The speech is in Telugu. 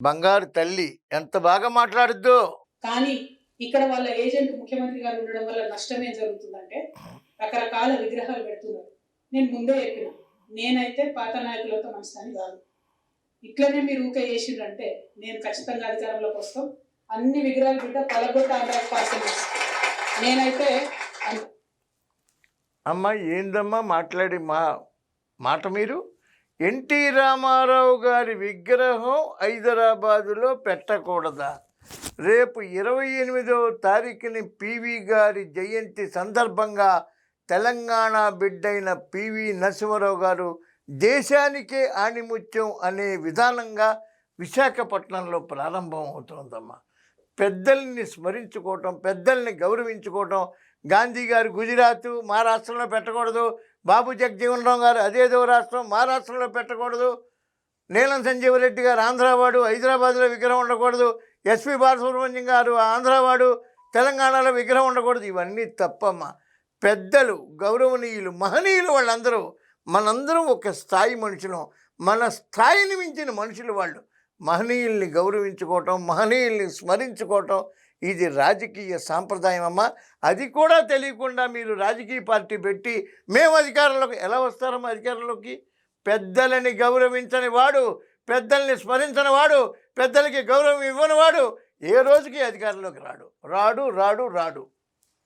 బంగారు తల్లి ఎంత బాగా మాట్లాడుద్దో. కానీ ఇక్కడ వాళ్ళ ఏజెంట్ ముఖ్యమంత్రి గారు ఉండడం వల్ల నష్టం ఏం జరుగుతుందంటే రకరకాల విగ్రహాలు పెడుతున్నారు. నేను ముందే చెప్పిన, నేనైతే పాత నాయకులతో మంచిదని కాదు. ఇట్లనే మీరు ఊకే చేసిండ్రంటే నేను ఖచ్చితంగా అధికారంలోకి వస్తాం. అన్ని విగ్రహాలు బిడ్డ పలగొట్ట ఆంధ్రాకి పార్సల్ చేస్తాం. నేనైతే అమ్మ ఏందమ్మా మాట్లాడి మాట మీరు? ఎన్టీ రామారావు గారి విగ్రహం హైదరాబాదులో పెట్టకూడదా? రేపు 28వ తారీఖుని పివి గారి జయంతి సందర్భంగా తెలంగాణ బిడ్డైన పివి నరసింహారావు గారు దేశానికే ఆణిముత్యం అనే విధానంగా విశాఖపట్నంలో ప్రారంభం అవుతుందమ్మా. పెద్దల్ని స్మరించుకోవటం, పెద్దల్ని గౌరవించుకోవటం. గాంధీ గారు గుజరాత్ మహారాష్ట్రలో పెట్టకూడదు, బాబు జగజీవన్ రావు గారు అదేదో రాష్ట్రం మహారాష్ట్రలో పెట్టకూడదు, నీలం సంజీవరెడ్డి గారు ఆంధ్రావాడు హైదరాబాద్లో విగ్రహం ఉండకూడదు, ఎస్పి బాలసుబ్రహ్మణ్యం గారు ఆంధ్రావాడు తెలంగాణలో విగ్రహం ఉండకూడదు. ఇవన్నీ తప్పమ్మా. పెద్దలు, గౌరవనీయులు, మహనీయులు వాళ్ళందరూ, మనందరం ఒక స్థాయి మనుషులం. మన స్థాయిని మించిన మనుషులు వాళ్ళు. మహనీయుల్ని గౌరవించుకోవటం, మహనీయుల్ని స్మరించుకోవటం ఇది రాజకీయ సాంప్రదాయం అమ్మ. అది కూడా తెలియకుండా మీరు రాజకీయ పార్టీ పెట్టి మేము అధికారంలోకి ఎలా వస్తారమ్మా? అధికారంలోకి పెద్దలని గౌరవించని వాడు, పెద్దల్ని స్మరించని వాడు, పెద్దలకి గౌరవం ఇవ్వని వాడు ఏ రోజుకి అధికారంలోకి రాడు.